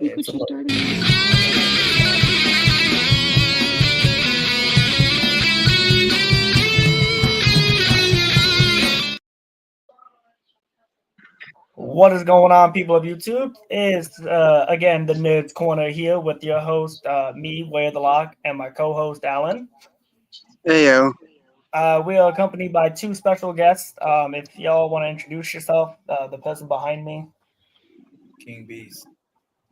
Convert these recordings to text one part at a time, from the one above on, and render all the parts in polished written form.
Look what you started. What is going on, people of YouTube? Is again the Nerds Corner here with your host, me, Ware the Lock, and my co-host, Alan. Hey, yo. We are accompanied by two special guests. If y'all want to introduce yourself, the person behind me, King Beast.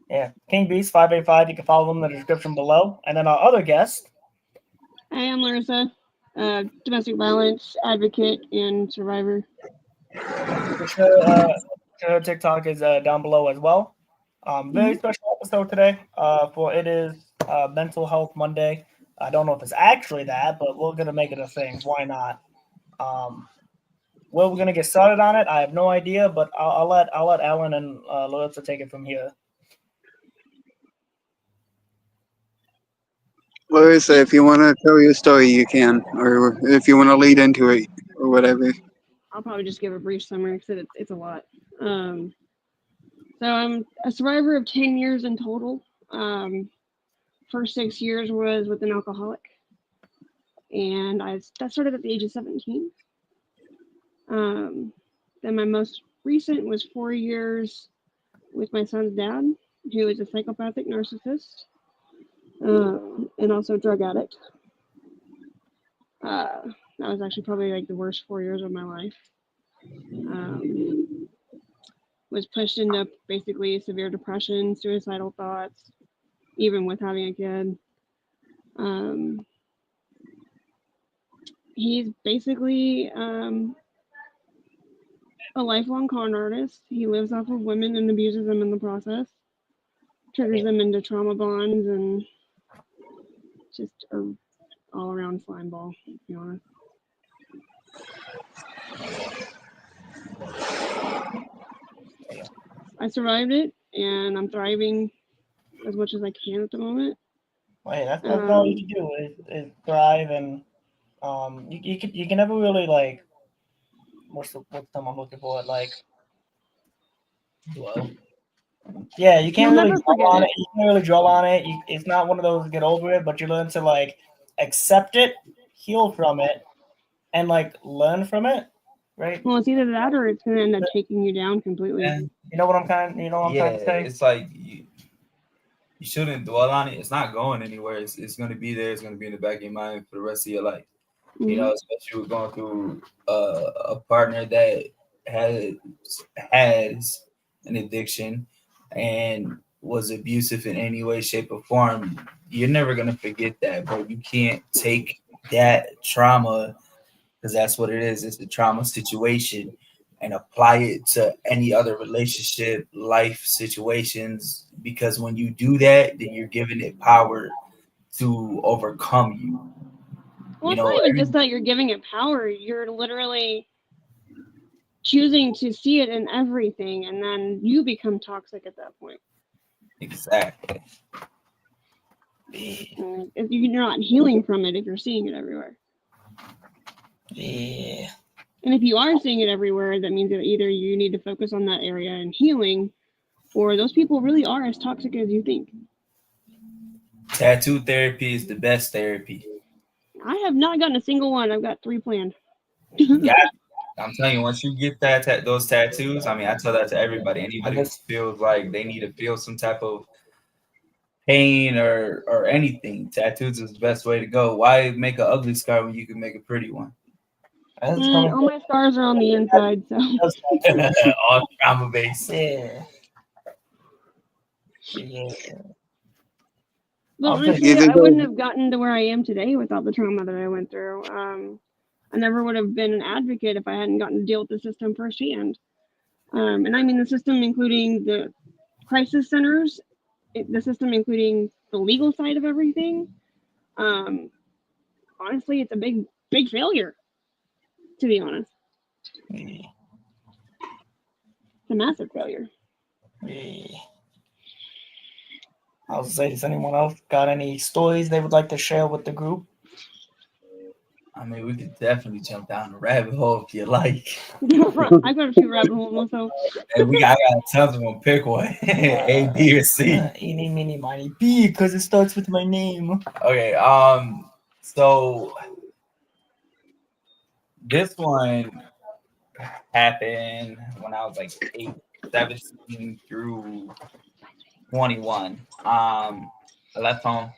Yeah, King Beast 585. You can follow them in the description below. And then our other guest. I am Larissa, domestic violence advocate and survivor. Her TikTok is down below as well. Very special episode today. For it is Mental Health Monday. I don't know if it's actually that, but we're gonna make it a thing. Why not? Well, we're gonna get started on it. I have no idea, but I'll let Alan and Larissa take it from here. Larissa, if you want to tell your story, you can. Or if you want to lead into it, or whatever. I'll probably just give a brief summary because it's a lot. So I'm a survivor of 10 years in total. First 6 years was with an alcoholic. And that started at the age of 17. Then my most recent was 4 years with my son's dad, who is a psychopathic narcissist. And also a drug addict. That was actually probably like the worst 4 years of my life. Was pushed into basically severe depression, suicidal thoughts, even with having a kid. He's basically a lifelong con artist. He lives off of women and abuses them in the process, triggers them into trauma bonds, and just an all-around slime ball, to be honest. I survived it, and I'm thriving as much as I can at the moment. Wait, that's all you can do is thrive, and you can never really like what's the term I'm looking for? Like, Well, yeah, you can't You'll really never dwell forget on it. it. You can't really dwell on it. It's not one of those get over it, but you learn to like accept it, heal from it, and like learn from it, right? Well, it's either that or it's going to end up taking you down completely. and You know what I'm trying to say? it's like you shouldn't dwell on it. It's not going anywhere. It's going to be there. It's going to be in the back of your mind for the rest of your life. Mm-hmm. You know, especially with going through a partner that has an addiction and was abusive in any way, shape, or form. You're never going to forget that, but you can't take that trauma, because that's what it is. It's a trauma situation, and apply it to any other relationship, life situations. Because when you do that, then you're giving it power to overcome you. Well, it's not even just that you're giving it power. You're literally choosing to see it in everything, and then you become toxic at that point. Exactly. If you're not healing from it, if you're seeing it everywhere. Yeah. And if you are seeing it everywhere, that means that either you need to focus on that area and healing, or those people really are as toxic as you think. Tattoo therapy is the best therapy. I have not gotten a single one. I've got 3 planned. Yeah, I'm telling you, once you get those tattoos, I mean, I tell that to everybody. Anybody who feels like they need to feel some type of pain or anything, tattoos is the best way to go. Why make an ugly scar when you can make a pretty one? All my scars are on the inside, so. All trauma based. Yeah. But honestly, I wouldn't have gotten to where I am today without the trauma that I went through. I never would have been an advocate if I hadn't gotten to deal with the system firsthand. And I mean the system including the crisis centers, the system including the legal side of everything. Honestly, it's a big failure, to be honest. Yeah. It's a massive failure. Yeah. I was say, does anyone else got any stories they would like to share with the group? I mean, we could definitely jump down the rabbit hole if you like. I've got a few rabbit holes myself. And I got tons of them. Pick one. A, B, or C. Eeny, meeny, miny, B, because it starts with my name. Okay. So this one happened when I was like 17 through 21. I left home.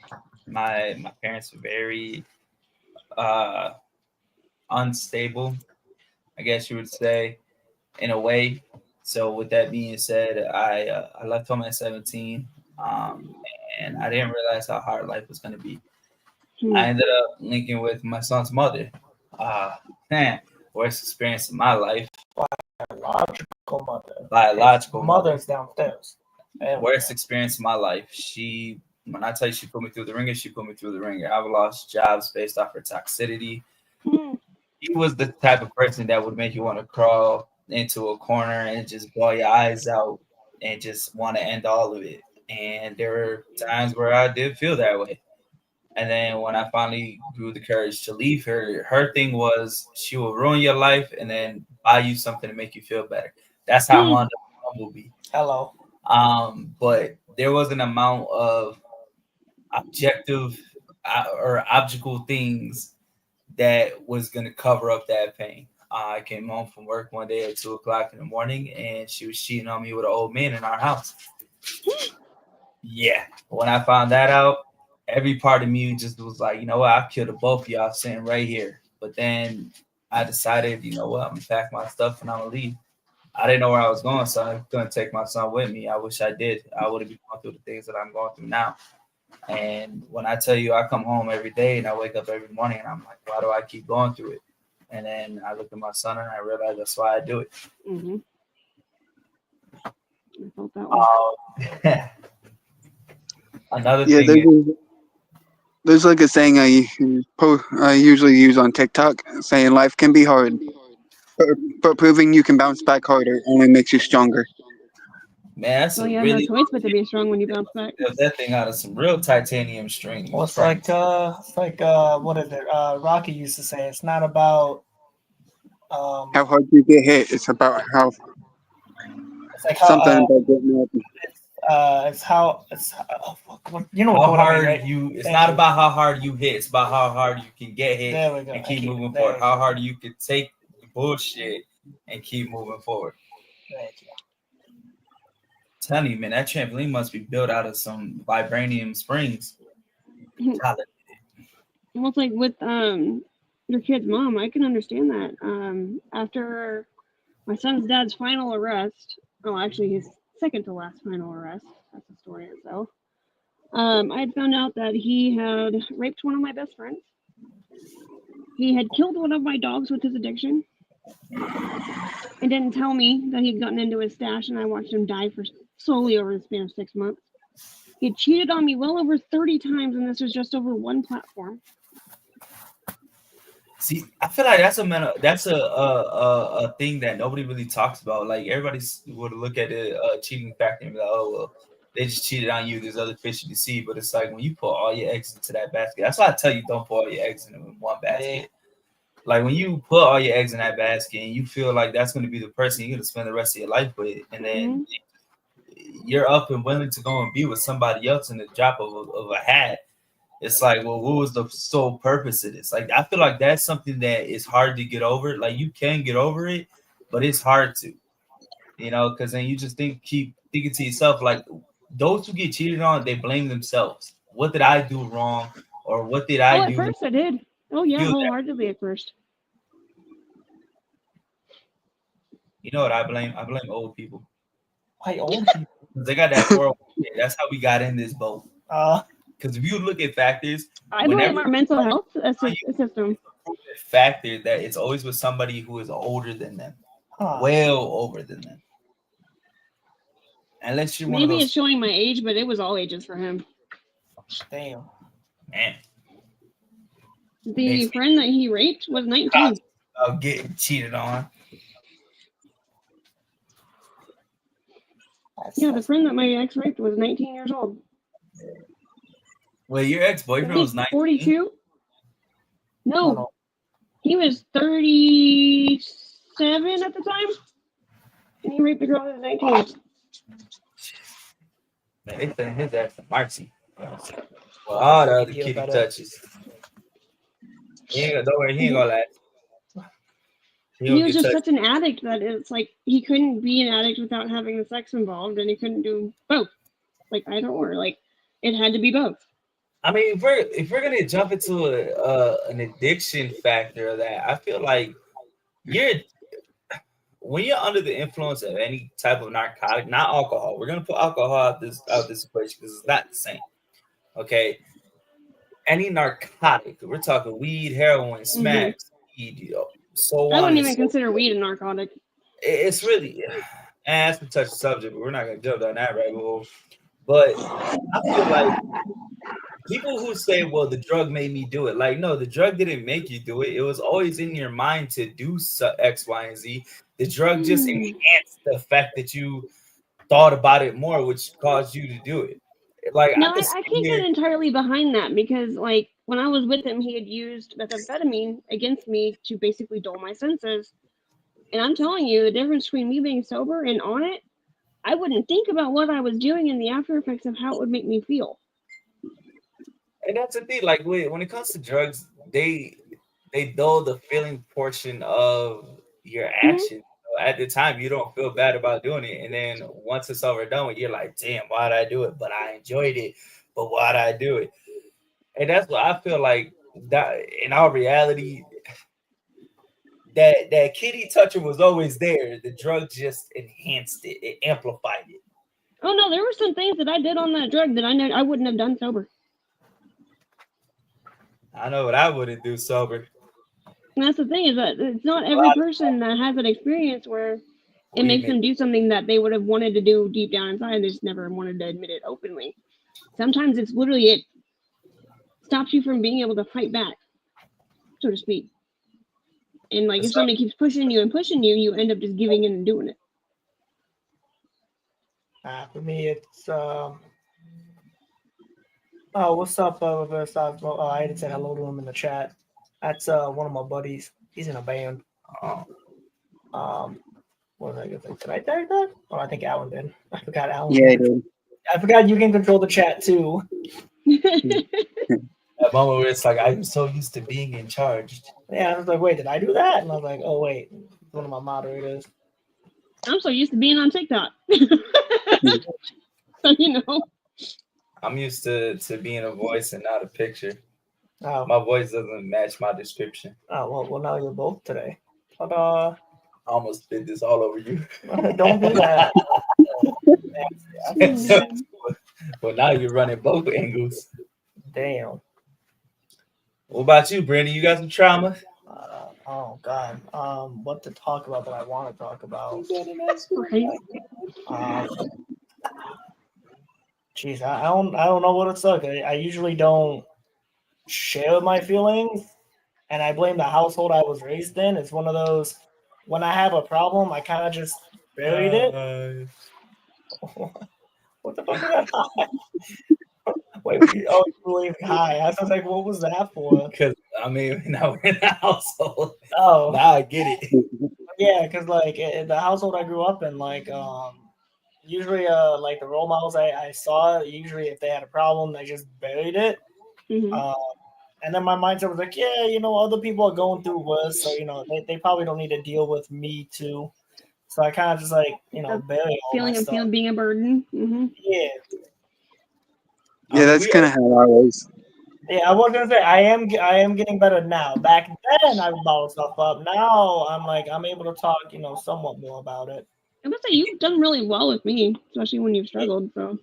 My parents were very unstable, I guess you would say, in a way. So with that being said, I left home at 17, and I didn't realize how hard life was going to be. I ended up linking with my son's mother. Man, worst experience of my life. Biological mother. Biological Mother's downstairs. Worst experience of my life. When I tell you she put me through the ringer, she put me through the ringer. I've lost jobs based off her toxicity. He was the type of person that would make you want to crawl into a corner and just bawl your eyes out and just want to end all of it. And there were times where I did feel that way. And then when I finally grew the courage to leave her, her thing was she will ruin your life and then buy you something to make you feel better. That's how Mondo Bumblebee. Hello. But there was an amount of objective or objective things that was going to cover up that pain. I came home from work one day at 2:00 in the morning and she was cheating on me with an old man in our house. Yeah. When I found that out, every part of me just was like, you know what? I've killed both of y'all sitting right here. But then I decided, you know what? I'm going to pack my stuff and I'm going to leave. I didn't know where I was going, so I couldn't take my son with me. I wish I did. I would have been going through the things that I'm going through now. And when I tell you I come home every day and I wake up every morning and I'm like, why do I keep going through it? And then I look at my son and I realize that's why I do it. Mm-hmm. I felt that one. Another thing. There's like a saying I usually use on TikTok saying life can be hard, but proving you can bounce back harder only makes you stronger. Man, that's Well, you have really no choice but to be strong when you bounce back. that thing out of some real titanium string. Well, it's like what is it? Rocky used to say, it's not about How hard you get hit. It's about how it's like how something about getting up. You know how what I mean, hard right? it's not about how hard you hit, it's about how hard you can get hit There we go. and keep moving forward. How hard you can take the bullshit and keep moving forward. Thank you. Telling you, man, that trampoline must be built out of some vibranium springs. Well, it's like with your kid's mom, I can understand that. After my son's dad's final arrest, actually his second to last final arrest, that's the story itself. I had found out that he had raped one of my best friends. He had killed one of my dogs with his addiction. And didn't tell me that he'd gotten into his stash, and I watched him die slowly over the span of 6 months. He had cheated on me well over 30 times, and this was just over one platform. See, I feel like that's a thing that nobody really talks about. Like everybody would look at the cheating factor and be like, oh well, they just cheated on you. There's other fish to see, but it's like when you put all your eggs into that basket. That's why I tell you don't put all your eggs in one basket. Like when you put all your eggs in that basket and you feel like that's going to be the person you're going to spend the rest of your life with, and then you're up and willing to go and be with somebody else in the drop of a hat. It's like, well, what was the sole purpose of this? Like, I feel like that's something that is hard to get over. Like, you can get over it, but it's hard to, because then you just keep thinking to yourself, like, those who get cheated on, they blame themselves. What did I do wrong? Or what did I do? At first I did. Oh, yeah, wholeheartedly at first. You know what I blame? I blame old people. Why old people? They got that 401k. That's how we got in this boat. Because if you look at factors, I blame our mental health system. Factor that it's always with somebody who is older than them, well over than them. Unless you're maybe it's showing my age, but it was all ages for him. Damn, man. The friend that he raped was 19. Getting cheated on. Yeah, the friend that my ex raped was 19 years old. Well, your ex-boyfriend was 19? 42? No. He was 37 at the time, and he raped a girl at 19. Man, they sent his ass to Marcy. Well, all the other Feel kitty better. touches. He ain't gonna, don't worry, he ain't gonna last. He He gonna was get just touched. such an addict that it's like he couldn't be an addict without having the sex involved, and he couldn't do both. Like either or, like it had to be both. I mean, if we're gonna jump into an addiction factor of that, I feel like when you're under the influence of any type of narcotic, not alcohol. We're gonna put alcohol out this equation because it's not the same. Okay, any narcotic. We're talking weed, heroin, smacks, weed, so I on. wouldn't and even so consider weed a narcotic. It's really, and that's to touch the subject, but we're not gonna jump down that rabbit hole. But I feel like people who say, "Well, the drug made me do it," like, no, the drug didn't make you do it. It was always in your mind to do X, Y, and Z. The drug just enhanced the fact that you thought about it more, which caused you to do it. Like No, I could I sit can't here. get entirely behind that because, like, when I was with him, he had used methamphetamine against me to basically dull my senses. And I'm telling you, the difference between me being sober and on it, I wouldn't think about what I was doing and the after effects of how it would make me feel. And that's the thing. Like when it comes to drugs, they dull the feeling portion of your action. So at the time, you don't feel bad about doing it, and then once it's over done with, you're like, "Damn, why'd I do it?" But I enjoyed it. But why'd I do it? And that's what I feel like. That in our reality, that kitty toucher was always there. The drug just enhanced it. It amplified it. Oh no, there were some things that I did on that drug that I know I wouldn't have done sober. I know what I wouldn't do sober. And that's the thing is that it's not every person that has an experience where it makes them do something that they would have wanted to do deep down inside. They just never wanted to admit it openly. Sometimes it's literally it stops you from being able to fight back, so to speak. And like if somebody keeps pushing you and pushing you, you end up just giving in and doing it. For me, it's oh, what's up, I had to say hello to him in the chat. That's one of my buddies. He's in a band. What was I gonna say? Did I tell you that? Oh, I think Alan did. I forgot Alan. Yeah, I did. I forgot you can control the chat too. That moment where it's like I'm so used to being in charge. Yeah, I was like, wait, did I do that? And I was like, oh wait, it's one of my moderators. I'm so used to being on TikTok. So you know. I'm used to being a voice and not a picture. Oh, My voice doesn't match my description. oh well, now you're both today. But I almost did this all over you. don't do that. Well, now you're running both angles. Damn. What about you, Brandon? You got some trauma? Oh God. What to talk about that I want to talk about? Right. Geez, I don't know what it's like. I usually don't share my feelings, and I blame the household I was raised in. It's one of those when I have a problem, I kind of just buried it. What the fuck is that? Wait, you believe hi? I was like, what was that for? Because I mean, now we're in the household. Oh, Now I get it. yeah, because like in the household I grew up in, like usually like the role models I saw, usually if they had a problem, they just buried it. Mm-hmm. And then my mindset was like, yeah, you know, other people are going through worse, so you know, they probably don't need to deal with me too. So I kind of just like, you know, bury all Feeling my of stuff. being a burden. Mm-hmm. Yeah. Yeah, that's kind of how I was. Yeah, I was gonna say I am getting better now. Back then I would bottle stuff up. Now I'm like I'm able to talk, you know, somewhat more about it. I must say you've done really well with me, especially when you've struggled. So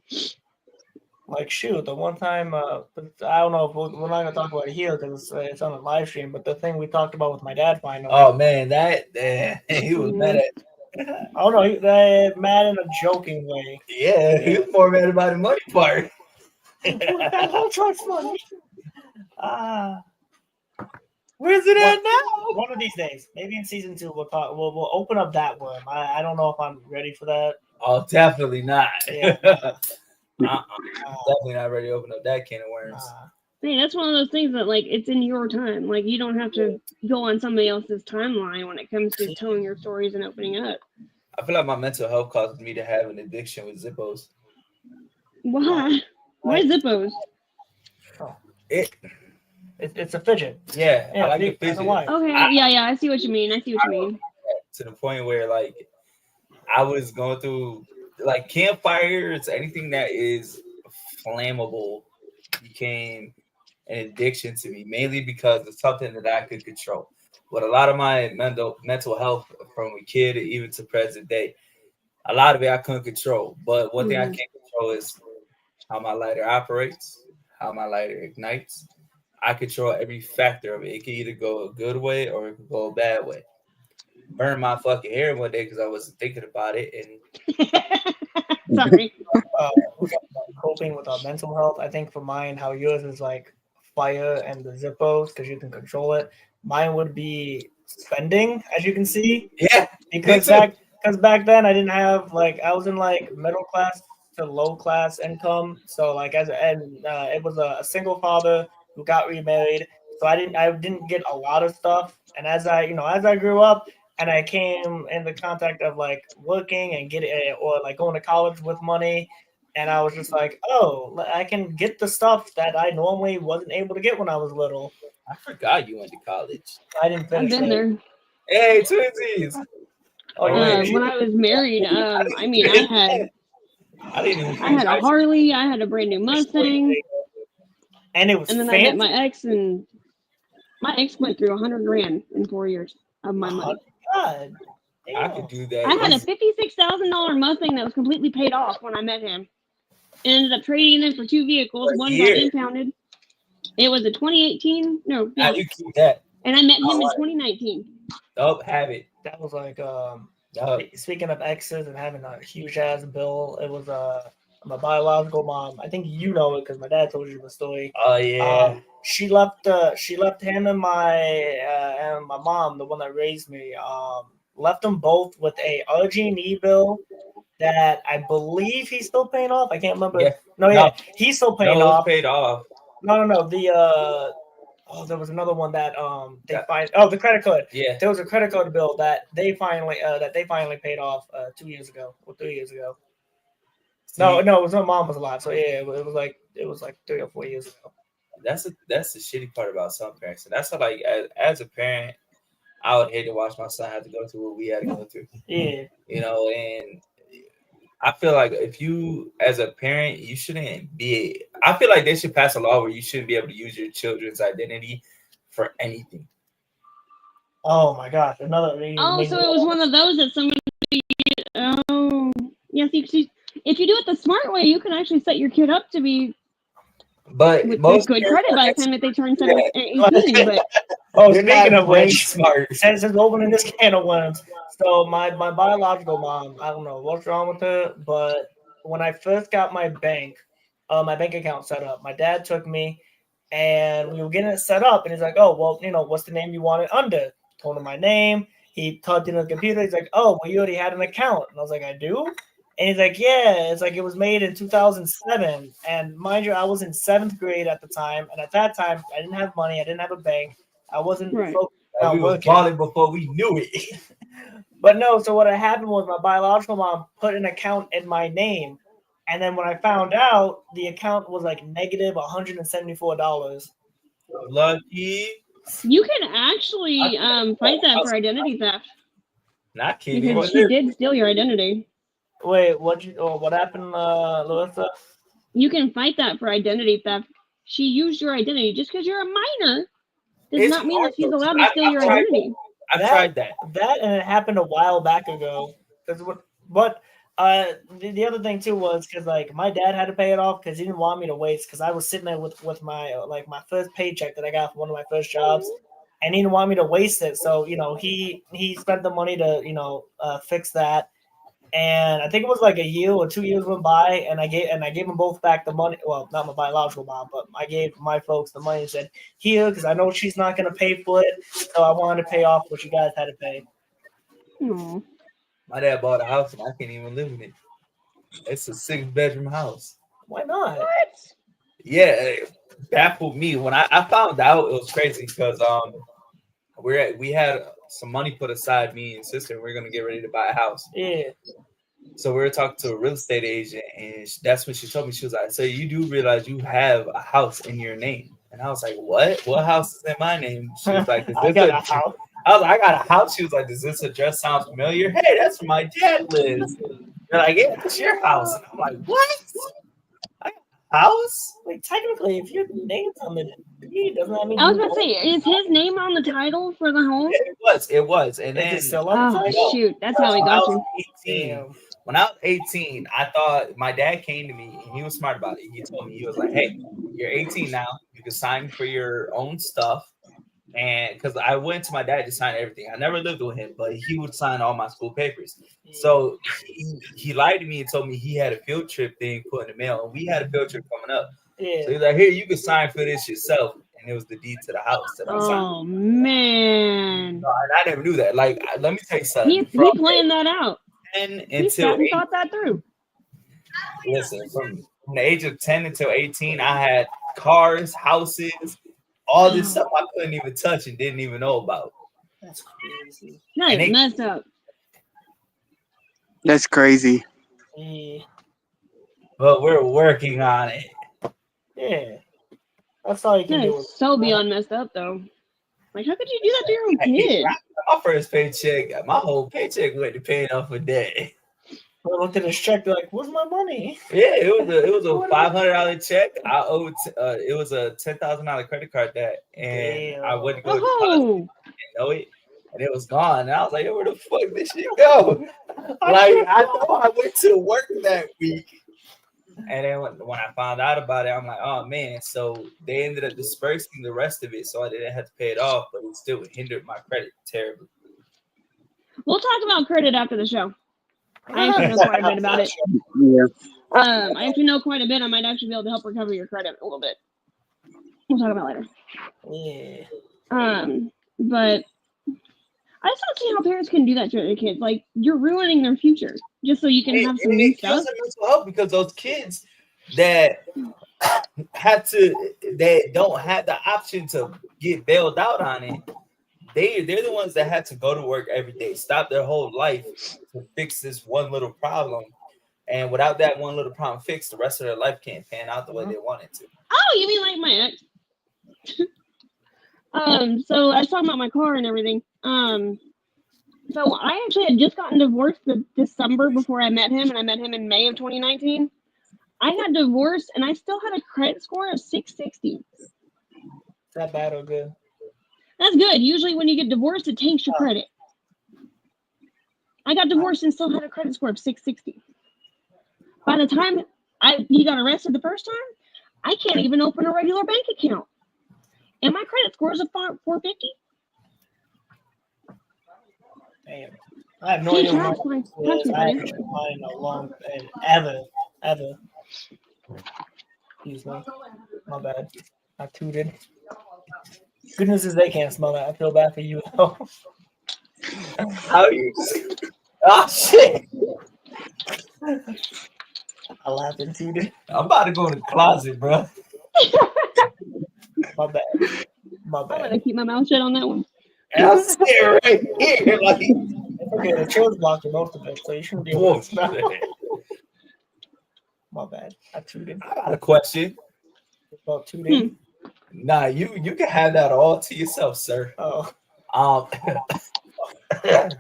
Like shoot, the one time I don't know if we're not gonna talk about it here because it's on a live stream. But the thing we talked about with my dad finally. Oh man, he was mad at. Oh no, mad in a joking way. Yeah, he was more mad about the money part. That whole truck's money. Where's it at now? One of these days, maybe in season 2, we'll talk. We'll open up that worm. I don't know if I'm ready for that. Oh, definitely not. Yeah. Definitely not ready to open up that can of worms. Hey, that's one of those things that like it's in your time. Like you don't have to go on somebody else's timeline when it comes to telling your stories and opening up. I feel like my mental health caused me to have an addiction with Zippos. Why? Why Zippos? It's a fidget. Yeah, I like the I don't fidget. know why. Okay, yeah, I see what you mean. I see what you mean. To the point where like I was going through like campfires, anything that is flammable became an addiction to me, mainly because it's something that I could control. But a lot of my mental health from a kid even to present day, a lot of it I couldn't control. But one thing I can control is how my lighter operates, how my lighter ignites. I control every factor of it. It can either go a good way or it can go a bad way. Burned my fucking hair one day because I wasn't thinking about it, and Sorry. Coping with our mental health. I think for mine, how yours is like fire and the Zippos because you can control it. Mine would be spending, as you can see, yeah, because back then I didn't have like I was in like middle class to low class income, so like it was a single father who got remarried, so I didn't get a lot of stuff, and as I grew up and I came into contact of like working and or like going to college with money. And I was just like, oh, I can get the stuff that I normally wasn't able to get when I was little. I forgot you went to college. I didn't I've finish been it. there. Hey, twinsies. Oh, yeah. When I was married, I mean, I didn't even I had a Harley, I had a brand new Mustang, And it was and then fancy. I met my ex, and my ex went through $100,000 in 4 years of my money. God. I could do that. I had a $56,000 Mustang that was completely paid off when I met him. And ended up trading in for 2 vehicles. One got impounded. It was a 2018. No, yeah. You keep that. And I met him in 2019. Oh, have it. That was like speaking of exes and having a huge ass bill. It was my biological mom. I think you know it because my dad told you the story. Oh yeah. She left him and my mom, the one that raised me. Left them both with a RG&E bill that I believe he's still paying off. I can't remember. Yeah. He's still paying off. Paid off. No. There was another one that the credit card. Yeah. There was a credit card bill that they finally paid off 2 years ago or 3 years ago. No, it was when mom was alive. So yeah, it was like 3 or 4 years ago. That's the shitty part about some parents. And that's how, like as a parent, I would hate to watch my son have to go through what we had to go through. Yeah. And I feel like if you, as a parent, you shouldn't be. I feel like they should pass a law where you shouldn't be able to use your children's identity for anything. Oh my gosh! So it was one of those that somebody. Oh, yes. If you do it the smart way, you can actually set your kid up to be. But with most good credit by the time that they turn 18. But speaking of which, smart. Since opening this can of worms, so my biological mom, I don't know what's wrong with her, but when I first got my bank account set up, my dad took me, and we were getting it set up, and he's like, "Oh, well, what's the name you want it under?" Told him my name. He typed in the computer. He's like, "Oh, well, you already had an account," and I was like, "I do." And he's like, yeah, it's like it was made in 2007. And mind you, I was in 7th grade at the time. And at that time, I didn't have money. I didn't have a bank. I wasn't focused on working. We was before we knew it. But no, so what happened was my biological mom put an account in my name. And then when I found out, the account was like negative $174. Lucky. You can actually fight that for identity theft. Not kidding. Because she did steal your identity. Wait, what happened, Larissa? You can fight that for identity theft. She used your identity. Just because you're a minor does not mean that she's allowed to steal your identity. I've tried that. That and it happened a while back ago. The other thing too was because like my dad had to pay it off because he didn't want me to waste because I was sitting there with my my first paycheck that I got from one of my first jobs, and he didn't want me to waste it. So he spent the money to fix that. And I think it was like a year or 2 years went by, and I gave them both back the money. Well, not my biological mom, but I gave my folks the money and said, "Here, because I know she's not going to pay for it, so I wanted to pay off what you guys had to pay." Aww. My dad bought a house, and I can't even live in it. It's a 6-bedroom house. Why not? What? Yeah, baffled me when I found out. It was crazy because we had some money put aside, me and sister. We are gonna get ready to buy a house. Yeah. So we were talking to a real estate agent, and that's when she told me, she was like, "So you do realize you have a house in your name?" And I was like, "What? What house is in my name?" She was like, I got a house. I was like, "I got a house." She was like, "Does this address sound familiar?" "Hey, that's where my dad lives." They're like, "Yeah, it's your house." And I'm like, "What? I got a house?" Like technically, if your name's on the deed, doesn't that mean I was you gonna say, is his name on the title for the home? It was. And Is then it still on the Oh title? shoot, that's how he when I got was you. 18, Damn. when I was 18, I thought my dad came to me and he was smart about it. He told me, he was like, "Hey, you're 18 now. You can sign for your own stuff." And because I went to my dad to sign everything, I never lived with him, but he would sign all my school papers. So he lied to me and told me he had a field trip thing put in the mail, and we had a field trip coming up. So Yeah. he's like, "Here, you can sign for this yourself," and it was the deed to the house that I signed. Oh man, And I never knew that. Like, let me tell you something. he planned that out. 10 He until sat and 18, thought that through. listen, from the age of 10 until 18, I had cars, houses, all this stuff I couldn't even touch and didn't even know about. That's crazy. That And is they- messed up. That's crazy. Yeah. But we're working on it. Yeah. That's all you can That do. is so beyond messed up though. Like, how could you do that to your own kid? My first paycheck, my whole paycheck went to paying off a debt. I looked at his check, be like, "Where's my money?" Yeah, it was a $500 check. I owed it was a $10,000 credit card debt, and I went to go deposit Oh, it, know it, and it was gone. And I was like, "Yo, where the fuck did this shit go?" Like, I know I went to work that week, and then when I found out about it, I'm like, "Oh man!" So they ended up dispersing the rest of it, so I didn't have to pay it off, but it still hindered my credit terribly. we'll talk about credit after the show. I actually know quite a bit about it. Yeah. I actually know quite a bit. I might actually be able to help recover your credit a little bit. We'll talk about it later. Yeah. But I just don't see how parents can do that to their kids. Like, you're ruining their future just so you can have some new It kills stuff. their mental health because those kids that don't have the option to get bailed out on it, they're the ones that had to go to work every day, stop their whole life to fix this one little problem. And without that one little problem fixed, the rest of their life can't pan out the way they want it to. Oh, you mean like my ex? So I was talking about my car and everything. So I actually had just gotten divorced the December before I met him, and I met him in May of 2019. I got divorced, and I still had a credit score of 660. Is that bad or good? That's good. Usually when you get divorced, it tanks your credit. I got divorced and still had a credit score of 660. By the time he got arrested the first time, I can't even open a regular bank account. And my credit score is a 450. Damn. I have no He idea tracks what my mine tracks is. me I for haven't checked mine in a long and ever. Excuse me. My bad. I tooted. Good news is they can't smell that. I feel bad for you though. How you? Oh shit! I laughed and tooted. I'm about to go in the closet, bro. My bad. My I'm bad. gonna keep my mouth shut on that one. And I'll sit right here, like. Okay, the chair's blocking most of it, so you shouldn't be able to smell. My bad. I tooted. I got a question. About tooting. Nah, you can have that all to yourself, sir. Oh,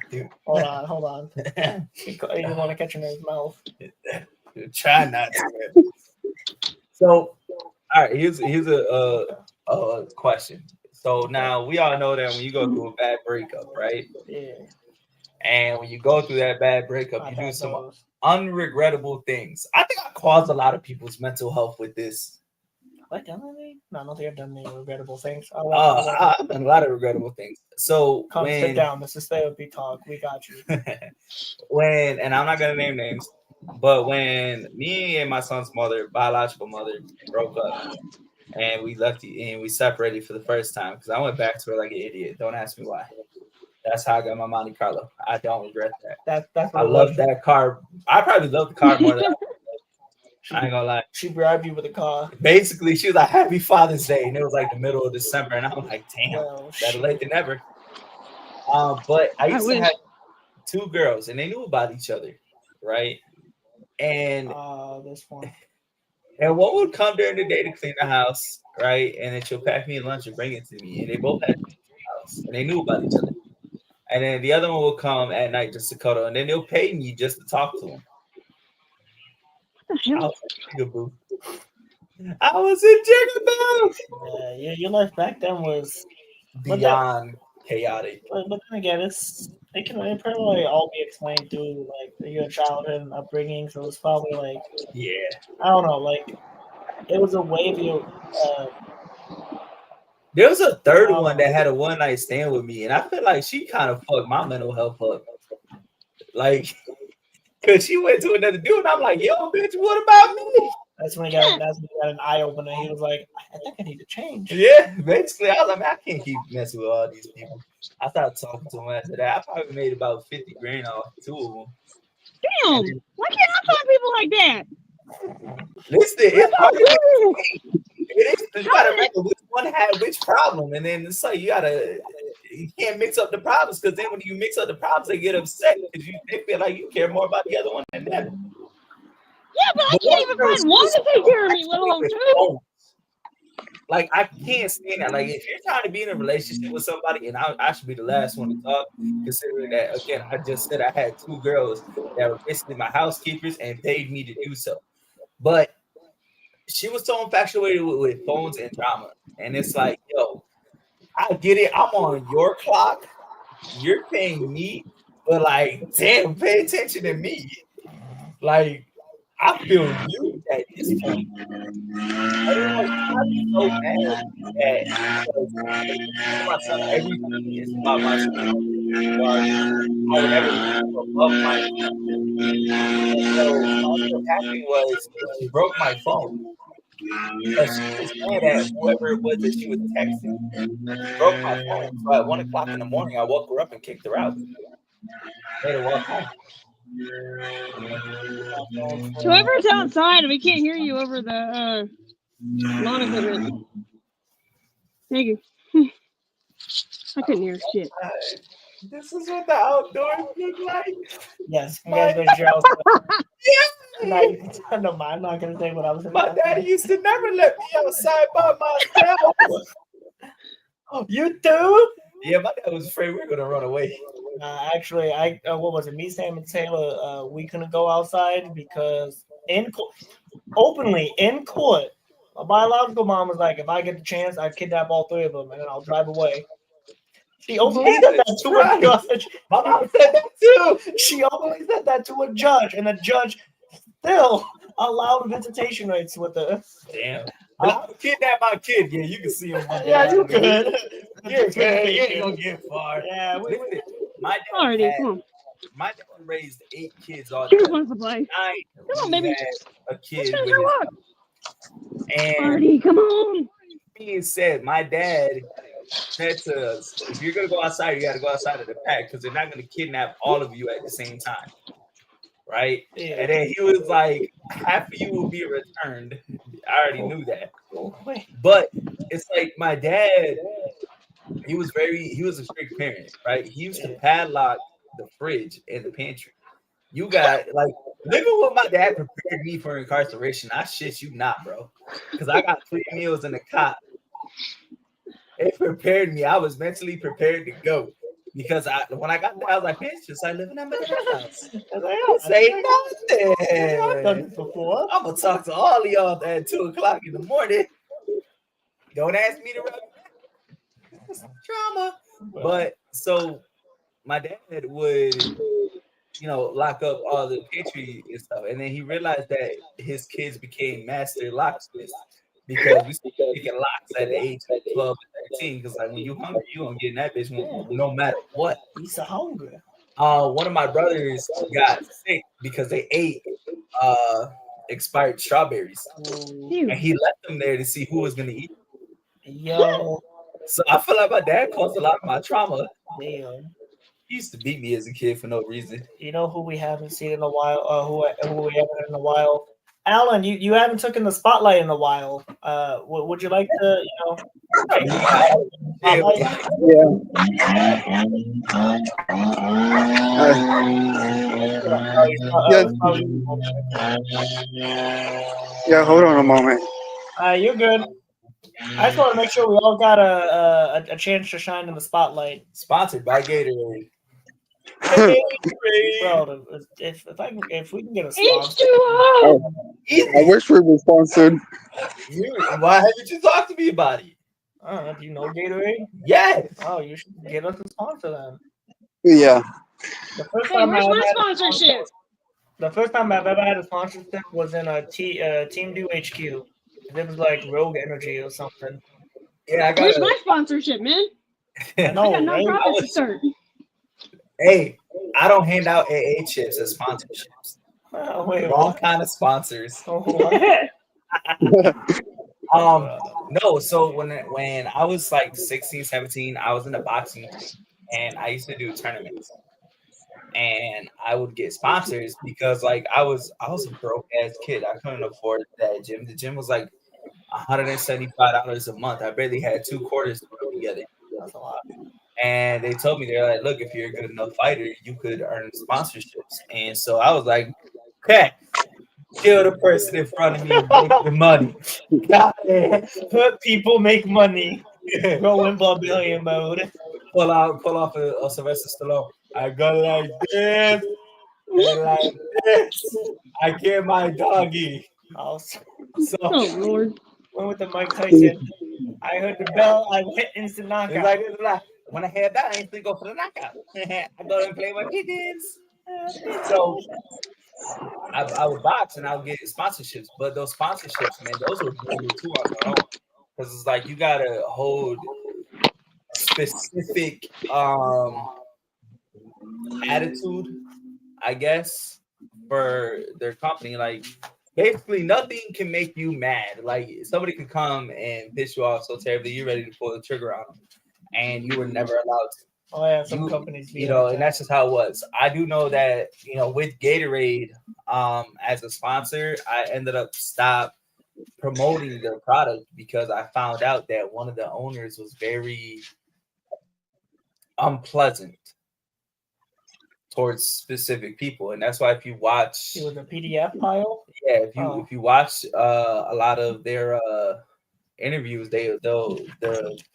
Dude, hold on. You want to catch him in his mouth. try not to. Man. So, all right, here's a question. So now we all know that when you go through a bad breakup, right? Yeah. And when you go through that bad breakup, you do some unregrettable things. I think I caused a lot of people's mental health with this. What done any? No, I don't think I've done any regrettable things. I've done a lot of regrettable things. So Come sit down. This is therapy talk. We got you. and I'm not gonna name names, but when me and my son's biological mother, broke up, and we separated for the first time because I went back to her like an idiot. Don't ask me why. That's how I got my Monte Carlo. I don't regret that. That's I love that car. I probably love the car more than I ain't gonna lie. She bribed you with a car. Basically, she was like, "Happy Father's Day," and it was like the middle of December, and I'm like, "Damn, Well, better late than never." But I used to wish. have 2 girls, and they knew about each other, right? And this one. one would come during the day to clean the house, right? And then she'll pack me lunch and bring it to me, and they both had the house, and they knew about each other. And then the other one will come at night just to cuddle, and then they'll pay me just to talk to them. What the I hell? was a jigaboo. I was a jigaboo. Yeah, your life back then was. Beyond chaotic. But then again, it can probably all be explained through like your childhood and upbringing. So it's probably like Yeah. I don't know, like it was a way of your. There was a third one that had a one night stand with me, and I feel like she kind of fucked my mental health up. Like, cause she went to another dude, and I'm like, "Yo, bitch, what about me?" That's when he got an eye opener. He was like, "I think I need to change." Yeah, basically, I was like, "Man, I can't keep messing with all these people." I started talking to him after that. I probably made about 50 grand off 2 of them. Damn! Why can't I find people like that? Listen, it's hard. Ooh, It is. You gotta remember which one had which problem, and then it's like you can't mix up the problems because then when you mix up the problems, they get upset because they feel like you care more about the other one than them. yeah, but I can't even find one to take care of me, let alone 2. Like I can't stand that. Like if you're trying to be in a relationship with somebody, and I should be the last one to talk, considering that again, I just said I had 2 girls that were basically my housekeepers and paid me to do so, but she was so infatuated with phones and drama, and it's like, yo, I get it. I'm on your clock. You're paying me, but like, damn, pay attention to me. Like, I feel you at this point. I'm so mad that my son, everything is about my son. I would never love my son. And so all that happened was she broke my phone. But she was mad at whoever it was that she was texting. She broke my phone. So at 1 o'clock in the morning, I woke her up and kicked her out. Made her walk home. Whoever's outside, we can't hear you over the lawn equipment. Thank you. I couldn't hear shit. This is what the outdoors look like. Yes, congratulations, you're outside. Yeah. No, I'm not gonna say what I was. My daddy used to never let me outside by myself. You too? Yeah, my dad was afraid we were gonna run away. Actually, what was it? Me, Sam, and Taylor. We couldn't go outside because openly in court, my biological mom was like, if I get the chance, I'd kidnap all 3 of them and then I'll drive away. She openly said that to a judge. My mom said that too. She openly said that to a judge, and the judge still allowed visitation rights with her. Damn. I'll kidnap my kid. Yeah, you can see him. Yeah, you could. You ain't gonna get far. Yeah, Listen, my dad Already, come on. my dad raised 8 kids all She the just time. wants to play. Come on, baby. A kid Let's with go his walk. and Artie, come on. being said, my dad said to us, if you're gonna go outside, you gotta go outside of the pack because they're not gonna kidnap all of you at the same time. Right? Yeah. And then he was like, half of you will be returned. I already knew that. But it's like my dad, he was a strict parent, right? He used to padlock the fridge and the pantry. You got like living with my dad prepared me for incarceration. I shit you not, bro. Because I got 3 meals in the cot. It prepared me. I was mentally prepared to go. Because when I got there, I was like, man, it's just like living at my dad's house. Say nothing. I've done this before. I'm gonna talk to all of y'all at 2 o'clock in the morning. Don't ask me to run. It's drama. But so my dad would, lock up all the pantry and stuff, and then he realized that his kids became master locksmiths because we started picking locks at the age of 12 and 13. Because like when you hungry, you gonna get in that bitch no matter what. He's so hungry. One of my brothers got sick because they ate expired strawberries, Ew. and he left them there to see who was gonna eat. Yo, So I feel like my dad caused a lot of my trauma. damn. He used to beat me as a kid for no reason. You know who we haven't seen in a while? Who we haven't in a while? Alan, you haven't taken the spotlight in a while. Would you like to, spotlight? Yeah. Yeah. Yeah. Hold on a moment. You're good. I just want to make sure we all got a chance to shine in the spotlight. Sponsored by Gatorade. Bro, if we can get a sponsor, H2O. I wish we were sponsored. Why haven't you talked to me about it? I don't know. Do you know Gatorade? Yes. Oh, you should get us a sponsor then. Yeah. The first Hey, time where's I my ever had a sponsorship? sponsor- The first time I've ever had a sponsorship was in a Team Do HQ. It was like Rogue Energy or something. Yeah, I got Where's my sponsorship, man? I I know, got right? nonprofits to start. Hey, I don't hand out AA chips as sponsorships. Wait, Wrong what? kind of sponsors. Oh, what? No, so when I was like 16, 17, I was in a boxing and I used to do tournaments. And I would get sponsors because like I was a broke ass kid. I couldn't afford that gym. The gym was like $175 a month. I barely had 2 quarters to put together. That's a lot. And they told me, they're like, look, if you're a good enough fighter, you could earn sponsorships. And so I was like, okay, kill the person in front of me and make the money. Got it. People make money. Go in Barbarian mode. Pull off a Sylvester Stallone. I go like this and like this. I get my doggy. Oh, So Oh Lord. went with the Mike Tyson. I heard the bell. I went instant knockout. it's like when I head down, I instantly go for the knockout. I go and play my chickens. So I would box and I would get sponsorships, but those sponsorships, man, those were brutal too on their own. Because it's like you gotta hold specific attitude, I guess, for their company. Like basically nothing can make you mad. Like somebody could come and piss you off so terribly, you're ready to pull the trigger on them, and you were never allowed to. Oh yeah, some companies. You know, and that's just how it was. I do know that, you know, with Gatorade as a sponsor, I ended up stop promoting their product because I found out that one of the owners was very unpleasant towards specific people, and that's why if you watch, It was a PDF file. yeah, if you watch a lot of their interviews, the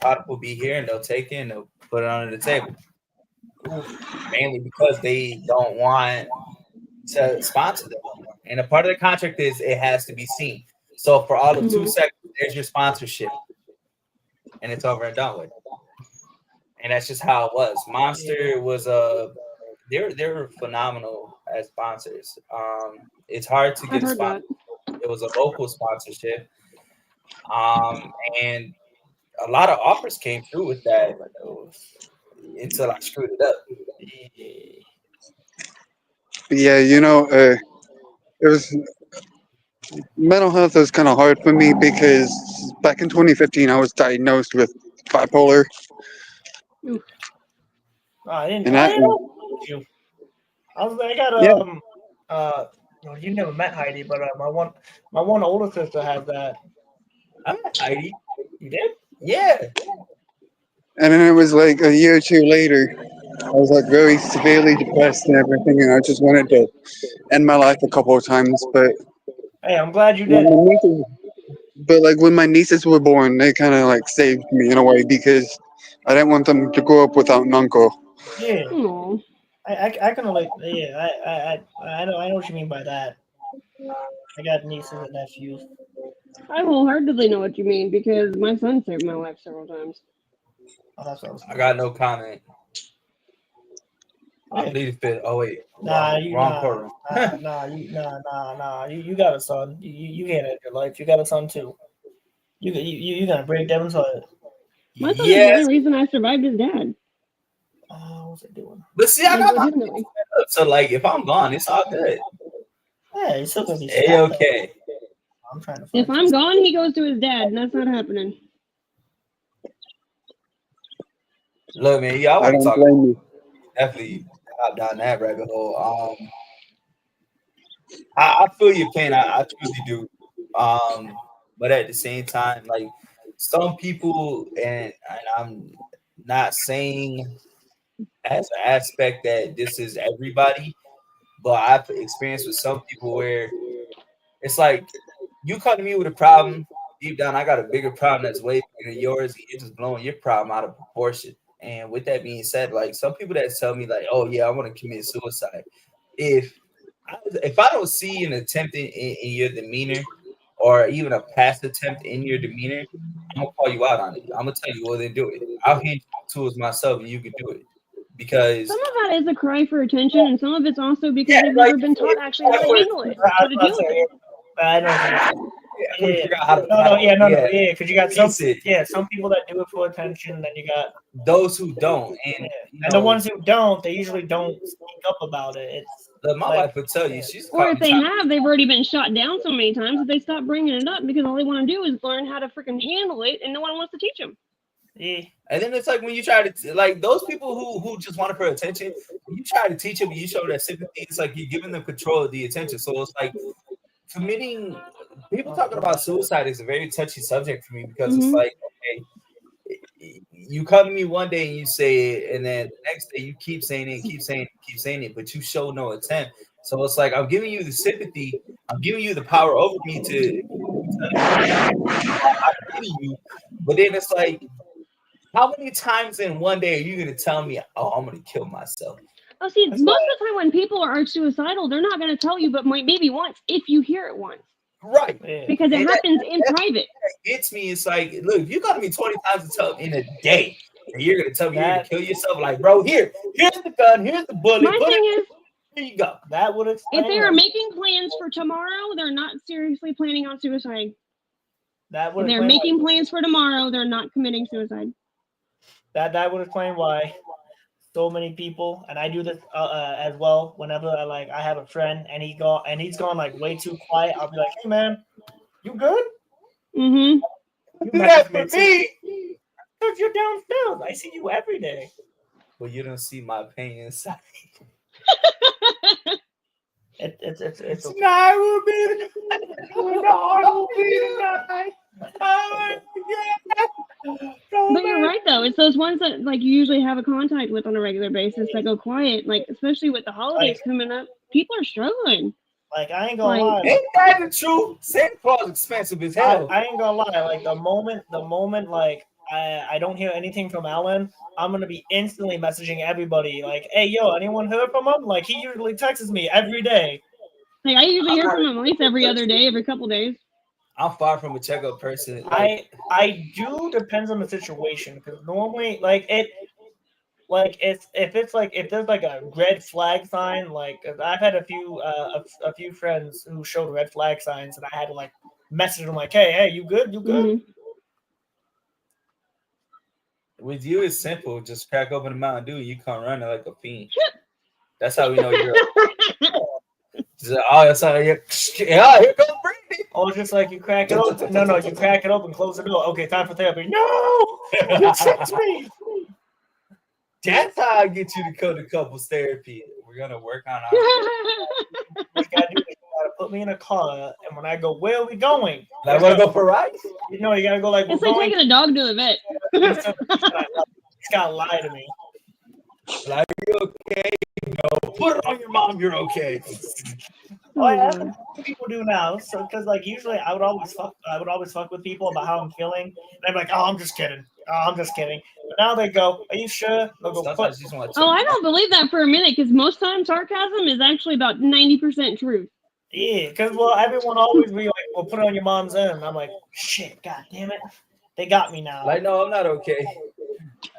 product will be here and they'll take it and they'll put it under the table, mainly because they don't want to sponsor them. And a part of the contract is it has to be seen. So for all of 2 seconds, there's your sponsorship, and it's over and done with. And that's just how it was. Monster was they were phenomenal as sponsors. It's hard to get a sponsor. It was a local sponsorship, and a lot of offers came through with that until I screwed it up. Yeah, you know, it was mental health was kind of hard for me because back in 2015 I was diagnosed with bipolar. Oh, I didn't. And I that, didn't know you. I got you never met Heidi, but my one older sister has that. I met Heidi. You did? Yeah. and then it was like a year or two later, I was like very severely depressed and everything, and I just wanted to end my life a couple of times. But Hey, I'm glad you when did. my nieces, when my nieces were born, they kind of like saved me in a way because I didn't want them to grow up without an uncle. Yeah, Aw. I can relate. Yeah, I know what you mean by that. I got nieces and nephews. I wholeheartedly know what you mean because my son saved my life several times. Oh, that's what I was. I got no comment. I Yeah. believe it. Oh wait, Wrong courtroom. You got a son. You can't end your life. You got a son too. You gonna break Devin's heart. My son is the Yes, only reason I survived his dad. What's it doing? but see, I Like, got my legitimately. so like if I'm gone, it's all good. Yeah, he's still gonna be Hey, stabbed, okay. though. I'm trying to. If find I'm this. gone, he goes to his dad, and that's not happening. Look, man, y'all I want to don't talk blame you. definitely hop down that rabbit hole. I feel your pain. I truly do. But at the same time, like some people, and I'm not saying as an aspect that this is everybody, but I've experienced with some people where it's like you come to me with a problem. Deep down, I got a bigger problem that's way bigger than yours. And you're just blowing your problem out of proportion. And with that being said, like some people that tell me, like, "Oh yeah, I want to commit suicide," if I don't see an attempt in your demeanor, or even a past attempt in your demeanor, I'm gonna call you out on it. I'm gonna tell you, well, then do it. I'll hand you the tools myself, and you can do it. Because Some of that is a cry for attention, and some of it's also because Yeah, they've like, never been taught actually how to handle it, how to deal with it. I know. I wanna figure out how to Because you got some, piece it. some people that do it for attention. Then you got Those who don't, and and the ones who don't, they usually don't speak up about it. It's look, my like- wife would tell you, she's Or caught if me they time- have, they've already been shot down so many times that they stop bringing it up because all they want to do is learn how to freaking handle it, and no one wants to teach them. yeah, And then it's like when you try to like those people who just want it for attention, when you try to teach them, you show that sympathy. It's like you're giving them control of the attention. So it's like committing. People talking about suicide is a very touchy subject for me because it's Mhm. like, okay, you come to me one day and you say it, and then the next day you keep saying it, keep saying it, but you show no attempt. So it's like I'm giving you the sympathy, I'm giving you the power over me to I'm you, but then it's like, how many times in one day are you gonna tell me, "Oh, I'm gonna kill myself"? Oh, see, That's most of the time when people are suicidal, they're not going to tell you, but maybe once if you hear it once, Right. yeah. because it And happens in private. It's me. It's like, look, if you come to me 20 times to tell in a day, and you're gonna tell me you're gonna kill yourself, like, bro, here's the gun, here's the bullet, My thing is, here you go. That would explain. if they are making plans for tomorrow, they're not seriously planning on suicide. that If would they're explain making plans for tomorrow, they're not committing suicide. that would explain why so many people, and I do this as well. Whenever I have a friend and he's gone like way too quiet, I'll be like, "Hey man, you good? Mm-hmm. You Do that message for me me. because you're downstairs. I see you every day." Well, you don't see my pain inside. It's Tonight will be the night will be the night. But you're right though. It's those ones that like you usually have a contact with on a regular basis that go quiet. Like especially with the holidays coming up, people are struggling. like I ain't gonna Like- lie. Ain't that the truth? Santa Claus expensive as hell. I ain't gonna lie. Like the moment like I don't hear anything from Alan, I'm gonna be instantly messaging everybody like, "Hey yo, anyone heard from him?" Like he usually texts me every day. Like I usually hear from them at least every other day, every couple days. I'm far from a checkup person. Like, I do depends on the situation because normally like if there's like a red flag sign, like 'cause I've had a few friends who showed red flag signs and I had to like message them like, hey, you good, Mhm. with you, it's simple. Just crack open a Mountain Dew, you come running like a fiend. That's how we know you're. Oh, that's how you. Yeah, here comes Brady. Or just like you crack it open. No, you crack it open, close the door. Okay, time for therapy. No, you tricked me. That's how I get you to go to couples therapy. We're gonna work on our. What you gotta do is you gotta put me in a car, and when I go, where are we going? Like, wanna go for a ride? You know, you gotta go like, It's we're like going. taking a dog to the vet. He's gotta lie to me. Like, you okay? No, put it on your mom. You're okay. Oh, yeah, that's what people do now. So, because like usually I would always fuck with people about how I'm feeling. And they're like, "Oh, I'm just kidding. Oh, I'm just kidding." But now they go, "Are you sure?" They'll go, Sometimes you just want to. Oh, I don't believe that for a minute because most times sarcasm is actually about 90% truth. "Yeah," because well, everyone always be like, "Well, put it on your mom's end." And I'm like, "Shit, god damn it, they got me now." Like, no, I'm not okay.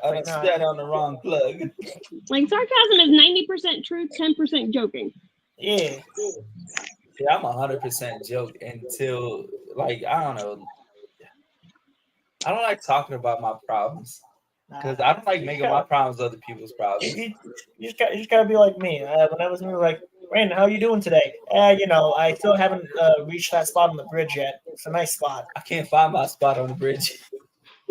I Like, done nah. sat on the wrong plug. Like sarcasm is 90% truth, 10% joking. Yeah, Yeah, I'm 100% joke until, like, I don't know. I don't like talking about my problems because I don't like making my problems other people's problems. You just gotta be like me. Whenever someone's like, "Brandon, how you doing today?" You know, I still haven't reached that spot on the bridge yet. It's a nice spot. I can't find my spot on the bridge.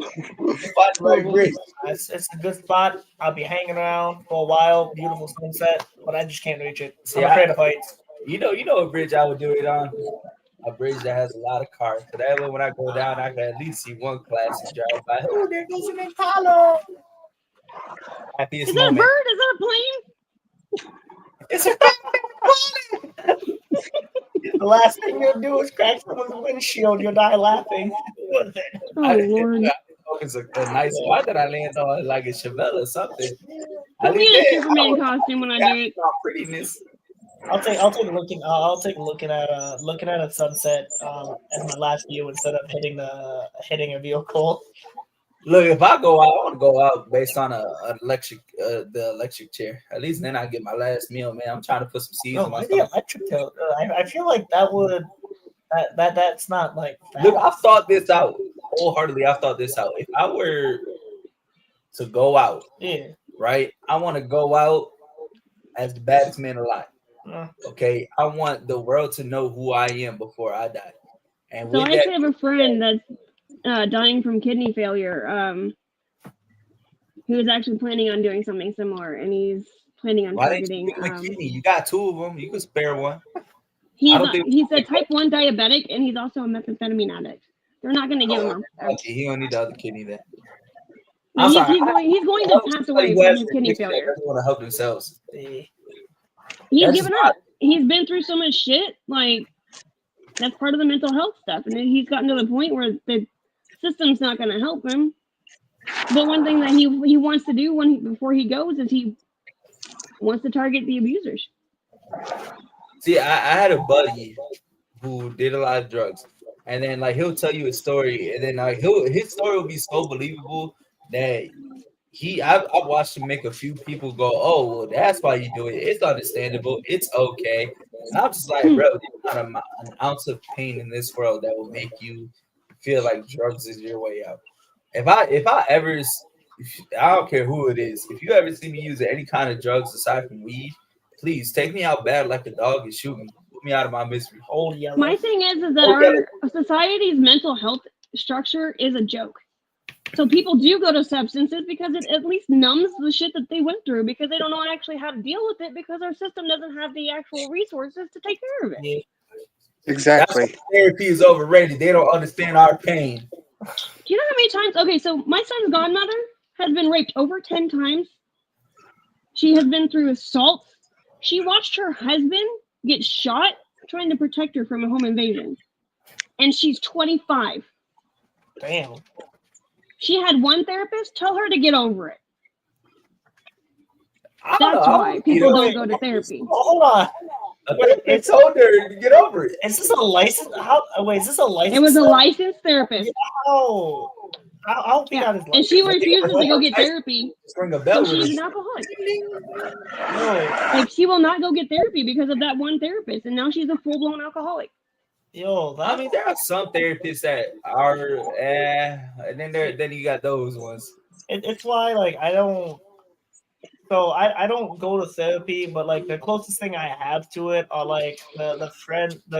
Find the right bridge. It's a good spot. I'll be hanging around for a while. Beautiful sunset, but I just can't reach it. See, I'm afraid of heights. You know a bridge I would do it on. A bridge that has a lot of cars. So that way, when I go down, I can at least see one classic drive by. Oh, there goes an Impala. Happiest Is that a moment. bird? Is that a plane? It's a The last thing you'll do is crack someone's windshield. You'll die laughing. Oh Lord. It's a nice car that I land on, like a Chevelle or something. Put me in a Superman costume when I do it. Prettiness. I'll take a look in, looking at a sunset as my last view instead of hitting a vehicle. Look, if I go out, I want to go out based on the electric chair. At least then I get my last meal, man. I'm trying to put some seeds No, in my the stomach. electric tail. I feel like that's not like Look, fast. I've thought this out wholeheartedly. I've thought this out. If I were to go out, Yeah. right, I want to go out as the baddest man alive. Okay, I want the world to know who I am before I die. And So with I actually have a friend that's dying from kidney failure. Who is actually planning on doing something similar, and he's planning on why didn't targeting. you pick a kidney? You got two of them. You could spare one. He's a type 1 diabetic, and he's also a methamphetamine addict. They're not going to give him a. Okay, he don't need the other kidney then. No, I'm he's sorry. going to pass away from his kidney failure. Doesn't want to help themselves. He's That's given up. He's been through so much shit. Like, that's part of the mental health stuff. And then he's gotten to the point where the system's not going to help him. But one thing that he wants to do before he goes is he wants to target the abusers. See, I had a buddy who did a lot of drugs. And then, like, he'll tell you a story. And then, like, his story will be so believable that I've watched him make a few people go, oh, well, that's why you do it. It's understandable. It's okay. And I'm just like, bro, there's not an ounce of pain in this world that will make you feel like drugs is your way out. If I ever, I don't care who it is, if you ever see me use any kind of drugs aside from weed, please take me out bad like a dog and shoot me. Put me out of my misery. Old yellow. My thing is that our society's mental health structure is a joke. So people do go to substances because it at least numbs the shit that they went through, because they don't know actually how to deal with it, because our system doesn't have the actual resources to take care of it. Yeah. Exactly. That's why therapy is overrated. They don't understand our pain. Do you know how many times? Okay, so my son's godmother has been raped over 10 times. She has been through assault. She watched her husband get shot trying to protect her from a home invasion. And she's 25. Damn. She had one therapist tell her to get over it. I don't That's know. why people don't go to therapy. Hold on. It's told her to get over it. Is this a license? Is this a license? It was a licensed therapist. Oh. I'll be honest. And she refuses to go get therapy. Just ring a bell So with she's it. an alcoholic. Yo, Like, she will not go get therapy because of that one therapist. And now she's a full-blown alcoholic. I mean, there are some therapists that are, and then you got those ones. it's why, like, I don't. So I don't go to therapy, but like the closest thing I have to it are like the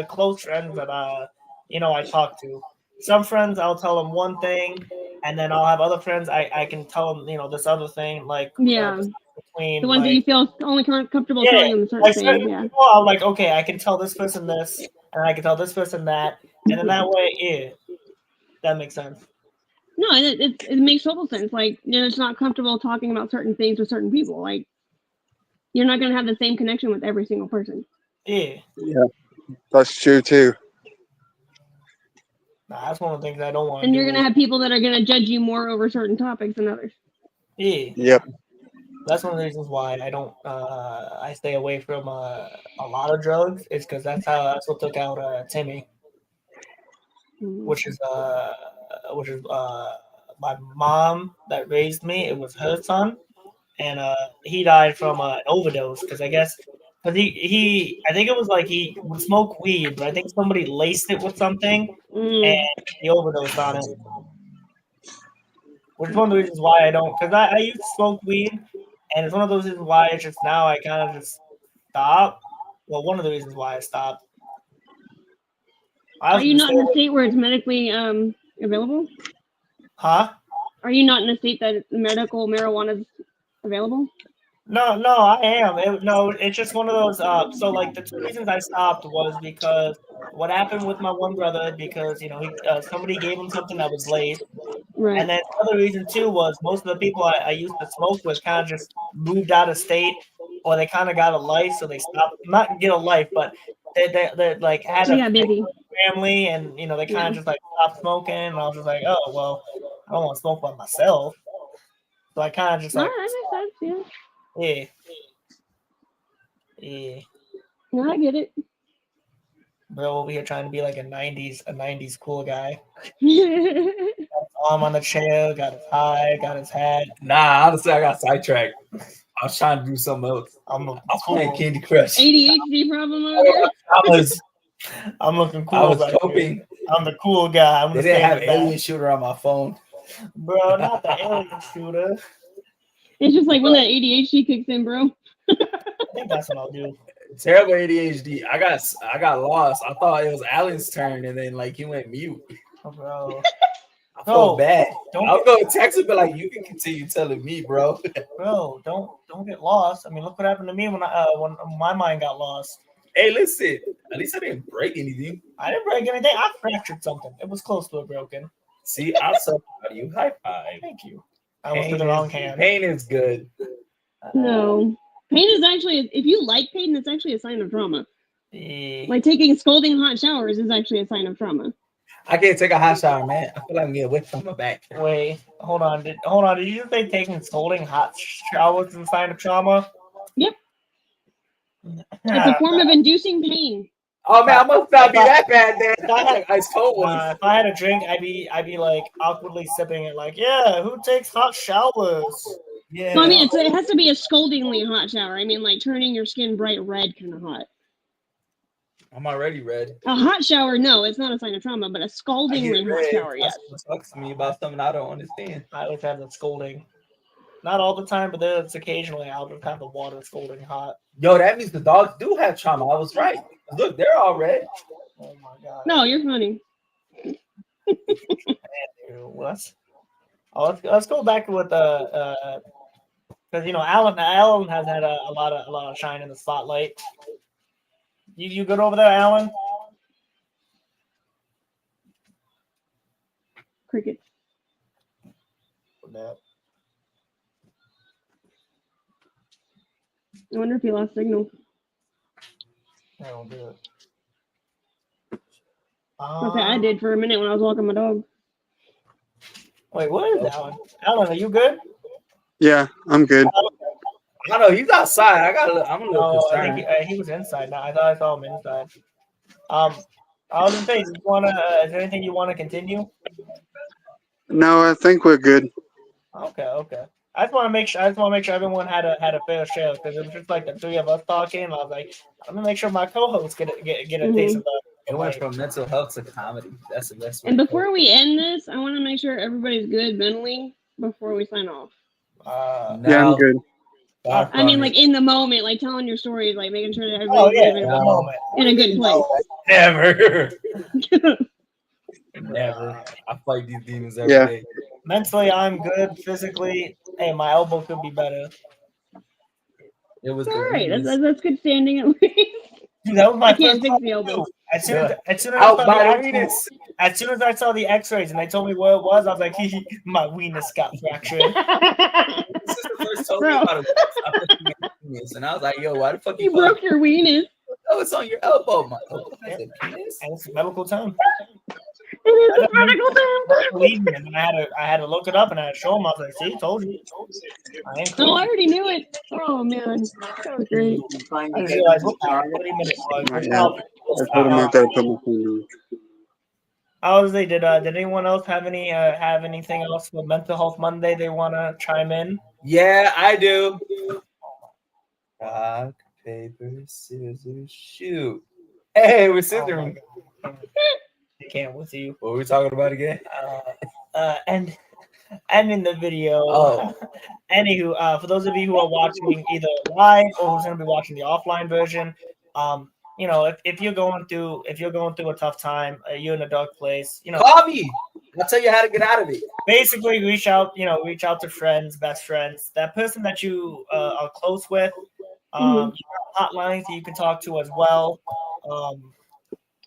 close friends that I talk to. Some friends I'll tell them one thing, and then I'll have other friends I can tell them this other thing, like Yeah. between The ones that you feel only comfortable telling them certain like things. certain Yeah. people, I'm like, okay, I can tell this person this, and I can tell this person that, and then that way, that makes sense. No, it makes total sense. Like, it's not comfortable talking about certain things with certain people. Like, you're not going to have the same connection with every single person. Yeah. Yeah, that's true too. That's one of the things I don't want to do. And you're going to have people that are going to judge you more over certain topics than others. Yeah. Yep. That's one of the reasons why I don't. I stay away from a lot of drugs. It's because that's what took out Timmy, which is my mom that raised me. It was her son, and he died from an overdose because I guess because I think it was like he would smoke weed, but I think somebody laced it with something and he overdosed on it. Which is one of the reasons why I don't, because I used to smoke weed, and it's one of those reasons why it's just now I kind of just stop. Well, one of the reasons why I stopped. Are you not in a state where it's medically available? Huh? Are you not in a state that medical marijuana is available? No, I am. It's just one of those. So like the two reasons I stopped was because what happened with my one brother, because somebody gave him something that was laced, Right. and then the other reason too was most of the people I used to smoke with kind of just moved out of state, or they kind of got a life, so they stopped. Not get a life, but they like had She a got busy. family, and they kind Yeah. of just like stopped smoking. And I was just like, oh well, I don't want to smoke by myself, so I kind of just All like, right, that makes sense. yeah. Yeah, No, I get it. bro, over here trying to be like a '90s cool guy. Yeah. Arm on the chair, got his tie, got his hat. Nah, honestly, I got sidetracked. I was trying to do something else. I'm I looking was playing cool. Candy Crush. ADHD problem over there. I'm looking cool. I was back here. coping. I'm the cool guy. I'm They gonna didn't stay have in the back. Alien Shooter on my phone. Bro, not the alien shooter. It's just like when that ADHD kicks in, bro. I think that's what I'll do. Terrible ADHD. I got lost. I thought it was Alan's turn, and then like he went mute. Oh, bro. I felt bad. Don't I was going to text him, but like you can continue telling me, bro. Bro, don't get lost. I mean, look what happened to me when my mind got lost. Hey, listen. At least I didn't break anything. I didn't break anything. I fractured something. It was close to it broken. See, I'm so proud of you. High five. Thank you. I was with the wrong hand. Pain is good. No. Pain is actually, if you like pain, it's actually a sign of trauma. Eh, Like taking scalding hot showers is actually a sign of trauma. I can't take a hot shower, man. I feel like I'm getting wet from my back. Wait, hold on. Did you think taking scalding hot showers is a sign of trauma? Yep. It's a form of inducing pain. Oh man, I must not be that bad then. I like ice cold ones. If I had a drink, I'd be like awkwardly sipping it, like, yeah, who takes hot showers? Yeah. So I mean, it has to be a scaldingly hot shower. I mean, like turning your skin bright red kind of hot. I'm already red. A hot shower, no, it's not a sign of trauma, but a scaldingly hot shower, yes. That's what sucks to me about something I don't understand. I always have the scolding. Not all the time, but there's occasionally I'll just have the water scalding hot. Yo, that means the dogs do have trauma. I was right. Look, they're all red. Oh my god. No, you're funny. Let's go back with the because Alan has had a lot of shine in the spotlight. You good over there, Alan? Cricket. I wonder if he lost signal. I don't do it. Okay, I did for a minute when I was walking my dog. Wait, what is Alan? Alan, are you good? Yeah, I'm good. I don't know. He's outside. I'm a little No, I concerned. think he was inside. Now I thought I saw him inside. I was gonna say, is there anything you want to continue? No, I think we're good. Okay. I just want to make sure everyone had a fair share, because it was just like the three of us talking. And I was like, I'm gonna make sure my co-hosts get a taste of the. It went from mental health to comedy. That's the best way. And before we end this, I want to make sure everybody's good mentally before we sign off. Yeah, I'm good. I mean, like in the moment, like telling your stories, like making sure that Oh everybody's yeah, in the moment. in a good place. Never. Never. I fight these demons every day. Mentally, I'm good. Physically, hey, my elbow could be better. It was All right, the that's good standing at least. Dude, that was my I can't first fix time the elbow. too. As soon as I saw the X-rays and they told me what it was, I was like, my weenus got fractured. This is the first told me Bro. about it. I put you in penis, and I was like, yo, why the fuck You broke your weenus. Oh, it's on your elbow. My elbow has a penis? And it's a medical term. It is a medical term. Believe me, and then I had to look it up and I had to show him. I was like, see, told you. I ain't Oh, I crazy. already knew it. Oh man, that was great. I just realized what the 30 minutes was. Yeah. I told him I gotta put my phone down. Honestly, did anyone else have anything else for Mental Health Monday they want to chime in? Yeah, I do. Rock, paper, scissors, shoot. Hey, we're scissoring. I can't with you. What were we talking about again? And in the video. Oh. Anywho, for those of you who are watching either live or who's going to be watching the offline version, if you're going through a tough time, you're in a dark place, Call me. I'll tell you how to get out of it. basically reach out to friends, best friends, that person that you are close with. You have hotlines that you can talk to as well.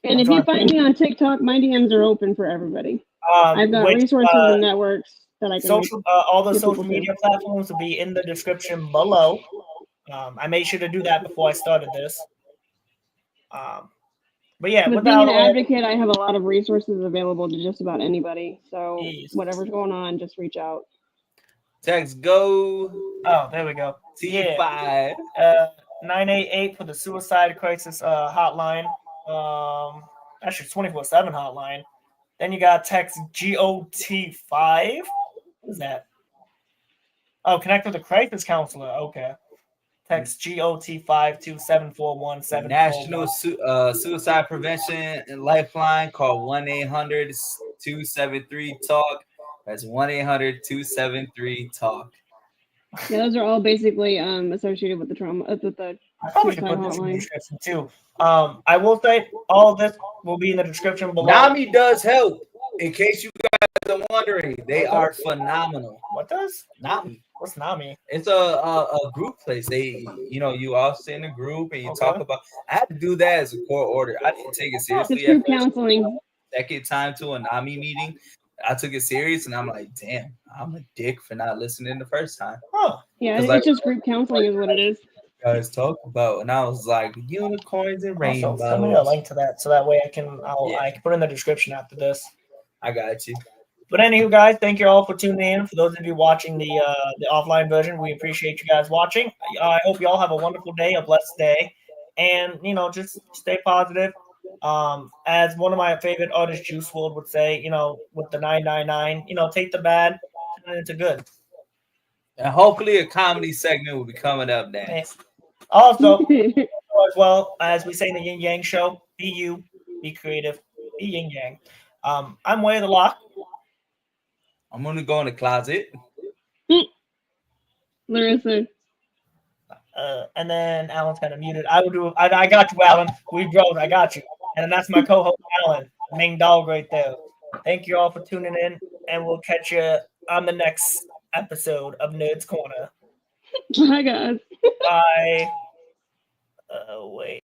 And if you find me on TikTok, my DMs are open for everybody. I've got resources and networks that I can all the get social people media platforms will be in the description below. I made sure to do that before I started this. But yeah, With being an advocate, I have a lot of resources available to just about anybody. So whatever's going on, just reach out. Text go. Oh, there we go. T5. 988 for the suicide crisis hotline. Actually 24/7 hotline. Then you got text GOT5. What is that? Oh, connect with the crisis counselor. Okay. Text GOT5 to 741-741. National Suicide Prevention and Lifeline. Call 1-800-273-TALK. That's 1-800-273-TALK. Yeah, those are all basically associated with the trauma with the I probably should put this in the description too. I will say all of this will be in the description below. NAMI does help. In case you guys are wondering, they are phenomenal. What does NAMI? What's NAMI? It's a group place. They, you all sit in a group and you talk about. I had to do that as a court order. I didn't take it seriously. It's group counseling. Second time to a NAMI meeting, I took it serious, and I'm like, damn, I'm a dick for not listening the first time. Huh. Yeah, it's just group counseling is what it is. Guys talk about, and I was like, unicorns and rainbows. Also, send me a link to that so that way I can put it in the description after this. I got you. But anywho, guys, thank you all for tuning in. For those of you watching the offline version, we appreciate you guys watching. I hope you all have a wonderful day, a blessed day, and just stay positive. As one of my favorite artists, Juice WRLD, would say, with the 999, take the bad, turn it into good. And hopefully a comedy segment will be coming up next. Also, as well as we say in the Yin Yang Show, be you, be creative, be yin yang. I'm Way of the Lock. I'm gonna go in the closet. Larissa. And then Alan's kind of muted. I got you, Alan. We bros, I got you. And that's my co-host, Alan, main dog right there. Thank you all for tuning in, and we'll catch you on the next episode of Nerds Corner. Bye, guys. Bye. Wait.